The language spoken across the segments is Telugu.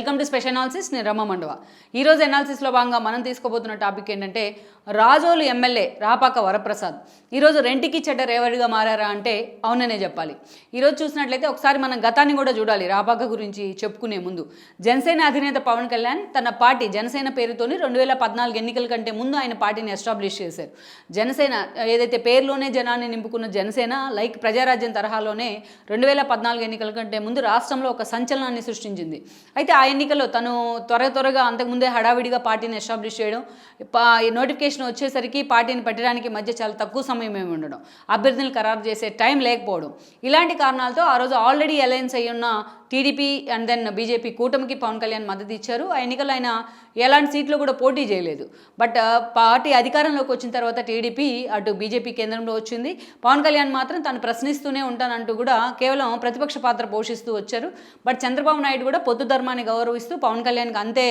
Welcome to special analysis. నేను రమ మండవ. ఈరోజు అనాలిసిస్లో భాగంగా మనం తీసుకోబోతున్న టాపిక్ ఏంటంటే రాజోలు ఎమ్మెల్యే రాపాక వరప్రసాద్ ఈరోజు రెంటికి చెడ్డ రేవడిగా మారారా అంటే అవుననే చెప్పాలి. ఈరోజు చూసినట్లయితే ఒకసారి మనం గతాన్ని కూడా చూడాలి. రాపాక గురించి చెప్పుకునే ముందు జనసేన అధినేత పవన్ కళ్యాణ్ తన పార్టీ జనసేన పేరుతోని 2014 ఎన్నికల కంటే ముందు ఆయన పార్టీని ఎస్టాబ్లిష్ చేశారు. జనసేన ఏదైతే పేరులోనే జనాన్ని నింపుకున్న జనసేన లైక్ ప్రజారాజ్యం తరహాలోనే 2014 ఎన్నికల కంటే ముందు రాష్ట్రంలో ఒక సంచలనాన్ని సృష్టించింది. అయితే ఆ ఎన్నికల్లో తను త్వరగా అంతకుముందే హడావిడిగా పార్టీని ఎస్టాబ్లిష్ చేయడం, నోటిఫికేషన్ వచ్చేసరికి పార్టీని పెట్టడానికి మధ్య చాలా తక్కువ సమయమే ఉండడం, అభ్యర్థులను ఖరారు చేసే టైం లేకపోవడం, ఇలాంటి కారణాలతో ఆ రోజు ఆల్రెడీ అలయన్స్ అయ్యి ఉన్న టీడీపీ అండ్ దెన్ బీజేపీ కూటమికి పవన్ కళ్యాణ్ మద్దతు ఇచ్చారు. ఆ ఎన్నికల్లో ఆయన ఎలాంటి సీట్లు కూడా పోటీ చేయలేదు. బట్ పార్టీ అధికారంలోకి వచ్చిన తర్వాత టీడీపీ అటు బీజేపీ కేంద్రంలో వచ్చింది. పవన్ కళ్యాణ్ మాత్రం తను ప్రశ్నిస్తూనే ఉంటానంటూ కూడా కేవలం ప్రతిపక్ష పాత్ర పోషిస్తూ వచ్చారు. బట్ చంద్రబాబు నాయుడు కూడా పొత్తు ధర్మాన్ని గౌరవిస్తూ పవన్ కళ్యాణ్కి అంతే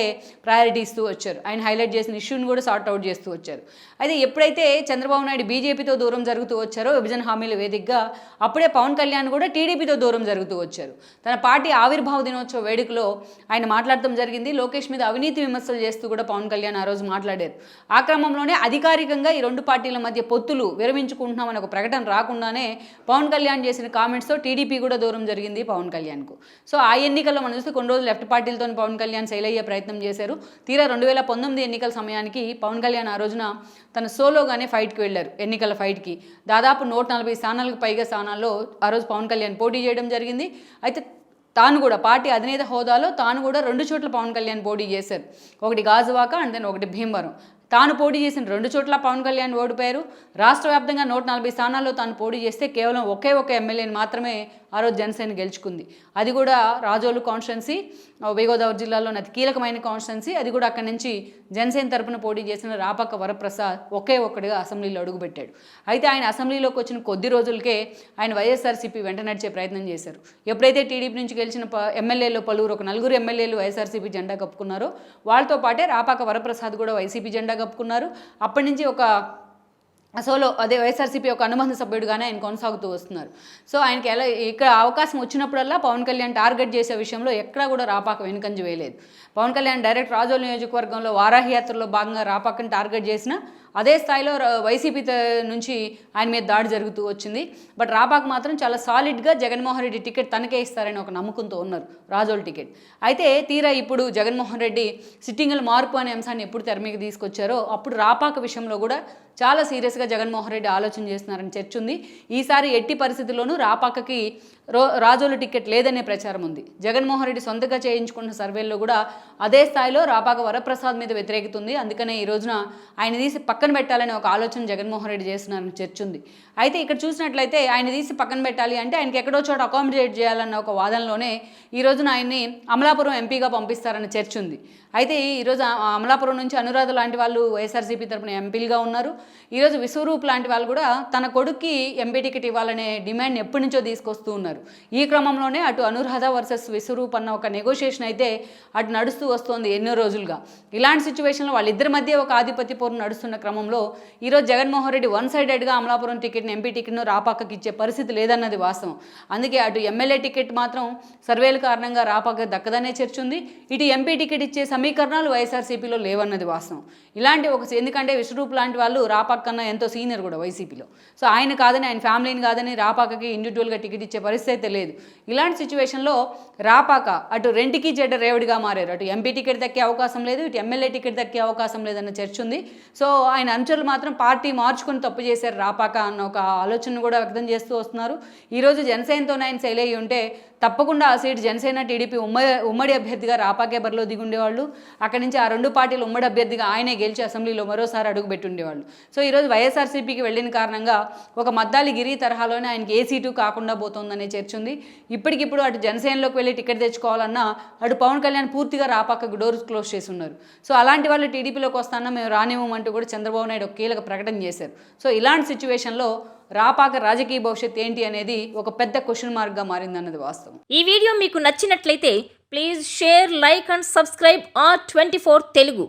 ప్రయారిటీ ఇస్తూ వచ్చారు. ఆయన హైలైట్ చేసిన ఇష్యూని కూడా సార్ట్అవుట్ చేస్తూ వచ్చారు. అయితే ఎప్పుడైతే చంద్రబాబు నాయుడు బీజేపీతో దూరం జరుగుతూ వచ్చారో విభజన హామీల వేదికగా, అప్పుడే పవన్ కళ్యాణ్ కూడా టీడీపీతో దూరం జరుగుతూ వచ్చారు. తన పార్టీ ఆవిర్భావ దినోత్సవ వేడుకలో ఆయన మాట్లాడటం జరిగింది. లోకేష్ మీద అవినీతి విమర్శలు చేస్తూ కూడా పవన్ కళ్యాణ్ ఆ రోజు మాట్లాడారు. ఆ క్రమంలోనే అధికారికంగా ఈ రెండు పార్టీల మధ్య పొత్తులు విరమించుకుంటున్నామని ఒక ప్రకటన రాకుండానే పవన్ కళ్యాణ్ చేసిన కామెంట్స్తో టీడీపీ కూడా దూరం జరిగింది పవన్ కళ్యాణ్కు. సో ఆ ఎన్నికల్లో మనం చూస్తే కొన్ని రోజులు లెఫ్ట్ పార్టీలతో పవన్ కళ్యాణ్ శైల్ అయ్యే ప్రయత్నం చేశారు. తీరా 2019 ఎన్నికల సమయానికి పవన్ కళ్యాణ్ ఆ రోజున తన సోలోగానే ఫైట్కి వెళ్ళారు. ఎన్నికల ఫైట్కి దాదాపు 140 స్థానాలకు పైగా స్థానాల్లో ఆ రోజు పవన్ కళ్యాణ్ పోటీ చేయడం జరిగింది. అయితే తాను కూడా పార్టీ అధినేత హోదాలో తాను కూడా 2 చోట్ల పవన్ కళ్యాణ్ పోటీ చేశారు. ఒకటి గాజువాక అండ్ దెన్ ఒకటి భీమవరం. తాను పోటీ చేసిన 2 చోట్ల పవన్ కళ్యాణ్ ఓడిపోయారు. రాష్ట్ర వ్యాప్తంగా 140 స్థానాల్లో తాను పోటీ చేస్తే కేవలం ఒకే ఎమ్మెల్యేని మాత్రమే ఆ రోజు జనసేన గెలుచుకుంది. అది కూడా రాజోలు కాన్స్టిట్యున్సీ, ఉభయగోదావరి జిల్లాలోని అతి కీలకమైన కాన్స్టిట్యున్సీ. అది కూడా అక్కడి నుంచి జనసేన తరపున పోటీ చేసిన రాపాక వరప్రసాద్ ఒక్కడిగా అసెంబ్లీలో అడుగుపెట్టాడు. అయితే ఆయన అసెంబ్లీలోకి వచ్చిన కొద్ది రోజులకే ఆయన వైఎస్ఆర్సీపీ వెంట నడిచే ప్రయత్నం చేశారు. ఎప్పుడైతే టీడీపీ నుంచి గెలిచిన ఎమ్మెల్యేలు పలువురు ఒక 4 ఎమ్మెల్యేలు వైఎస్ఆర్సీపీ జెండా కప్పుకున్నారో వాళ్ళతో పాటే రాపాక వరప్రసాద్ కూడా వైసీపీ జెండా కప్పుకున్నారు. అప్పటి నుంచి ఒక సోలో వైఎస్ఆర్సీపీ ఒక అనుబంధ సభ్యుడిగానే ఆయన కొనసాగుతూ వస్తున్నారు. సో ఆయనకి ఇక్కడ అవకాశం వచ్చినప్పుడల్లా పవన్ కళ్యాణ్ టార్గెట్ చేసే విషయంలో ఎక్కడా కూడా రాపాక వెనుకంజ వేయలేదు. పవన్ కళ్యాణ్ డైరెక్ట్ రాజోలు నియోజకవర్గంలో వారాహి యాత్రలో భాగంగా రాపాకని టార్గెట్ చేసిన అదే స్థాయిలో వైసీపీ నుంచి ఆయన మీద దాడి జరుగుతూ వచ్చింది. బట్ రాపాక మాత్రం చాలా సాలిడ్గా జగన్మోహన్ రెడ్డి టికెట్ తనకే ఇస్తారని ఒక నమ్మకంతో ఉన్నారు, రాజోలు టికెట్. అయితే తీరా ఇప్పుడు జగన్మోహన్ రెడ్డి సిట్టింగుల మార్పు అనే అంశాన్ని ఎప్పుడు తెర మీద తీసుకొచ్చారో అప్పుడు రాపాక విషయంలో కూడా చాలా సీరియస్గా జగన్మోహన్ రెడ్డి ఆలోచన చేస్తున్నారని చర్చ ఉంది. ఈసారి ఎట్టి పరిస్థితుల్లోనూ రాపాకకి రాజోలు టికెట్ లేదనే ప్రచారం ఉంది. జగన్మోహన్ రెడ్డి సొంతగా చేయించుకున్న సర్వేల్లో కూడా అదే స్థాయిలో రాపాక వరప్రసాద్ మీద వ్యతిరేకత ఉంది. అందుకనే ఈ రోజున ఆయన తీసి పక్కన పెట్టాలని ఒక ఆలోచన జగన్మోహన్ రెడ్డి చేస్తున్నారని చర్చ ఉంది. అయితే ఇక్కడ చూసినట్లయితే ఆయన తీసి పక్కన పెట్టాలి అంటే ఆయనకి ఎక్కడో చోట అకామిడేట్ చేయాలన్న ఒక వాదనలోనే ఈ రోజున ఆయన్ని అమలాపురం ఎంపీగా పంపిస్తారన్న చర్చ ఉంది. అయితే ఈరోజు అమలాపురం నుంచి అనురాధ లాంటి వాళ్ళు వైఎస్ఆర్సీపీ తరపున ఎంపీలుగా ఉన్నారు. ఈరోజు విశ్వరూప్ లాంటి వాళ్ళు కూడా తన కొడుక్కి ఎంపీ టికెట్ ఇవ్వాలనే డిమాండ్ ఎప్పటి నుంచో తీసుకొస్తూ ఉన్నారు. ఈ క్రమంలోనే అటు అనురాధ వర్సెస్ విశ్వరూప్ అన్న ఒక నెగోషియేషన్ అయితే అటు నడుస్తూ వస్తోంది ఎన్నో రోజులుగా. ఇలాంటి సిచ్యువేషన్లో వాళ్ళిద్దరి మధ్య ఒక ఆధిపత్య పోరు నడుస్తున్న క్రమంలో ఈరోజు జగన్మోహన్ రెడ్డి వన్ సైడెడ్గా అమలాపురం టికెట్ని ఎంపీ టికెట్ను రాపాకకి ఇచ్చే పరిస్థితి లేదన్నది వాస్తవం. అందుకే అటు ఎమ్మెల్యే టికెట్ మాత్రం సర్వేల కారణంగా రాపాక దక్కదనే చర్చ ఉంది. ఇటు ఎంపీ టికెట్ ఇచ్చే సమీకరణాలు వైఎస్ఆర్సీపీలో లేవన్నది వాస్తవం. ఇలాంటి ఎందుకంటే విశ్వరూప్ లాంటి వాళ్ళు రాపాక కన్నా ఎంతో సీనియర్ కూడా వైసీపీలో. సో ఆయన కాదని, ఆయన ఫ్యామిలీని కాదని రాపాకకి ఇండివిజువల్గా టికెట్ ఇచ్చే పరిస్థితి అయితే లేదు. ఇలాంటి సిచ్యువేషన్లో రాపాక అటు రెంటికి చెడ్డ రేవడిగా మారారు. అటు ఎంపీ టికెట్ దక్కే అవకాశం లేదు, ఇటు ఎమ్మెల్యే టికెట్ దక్కే అవకాశం లేదన్న చర్చ ఉంది. సో ఆయన అనుచరులు మాత్రం పార్టీ మార్చుకుని తప్పు చేశారు రాపాక అన్న ఒక ఆలోచన కూడా వ్యక్తం చేస్తూ వస్తున్నారు. ఈరోజు జనసేనతోనే ఆయన శైలి అయ్యి ఉంటే తప్పకుండా ఆ సీటు జనసేన టీడీపీ ఉమ్మడి అభ్యర్థిగా రాపాకే బరిలో దిగుండేవాళ్ళు. అక్కడి నుంచి ఆ 2 పార్టీలు ఉమ్మడి అభ్యర్థిగా ఆయనే గెలిచి అసెంబ్లీలో మరోసారి అడుగు పెట్టుండేవాళ్ళు. సో ఈరోజు వైఎస్ఆర్సీపీకి వెళ్ళిన కారణంగా ఒక మద్దాలి గిరి తరహాలోనే ఆయనకి ఏ సీటు కాకుండా పోతుందనే చర్చ ఉంది. ఇప్పటికిప్పుడు అటు జనసేనలోకి వెళ్ళి టికెట్ తెచ్చుకోవాలన్నా అటు పవన్ కళ్యాణ్ పూర్తిగా రాపాకకు డోర్స్ క్లోజ్ చేసి ఉన్నారు. సో అలాంటి వాళ్ళు టీడీపీలోకి వస్తానన్నా మేము రానివ్వమంటూ కూడా చంద్రబాబు నాయుడు ఒక కీలక ప్రకటన చేశారు. సో ఇలాంటి సిచ్యువేషన్లో రాపాక రాజకీయ భవిష్యత్ ఏంటి అనేది ఒక పెద్ద క్వశ్చన్ మార్క్గా మారిందన్నది వాస్తవం. ఈ వీడియో మీకు నచ్చినట్లయితే please share, like and subscribe R24 Telugu.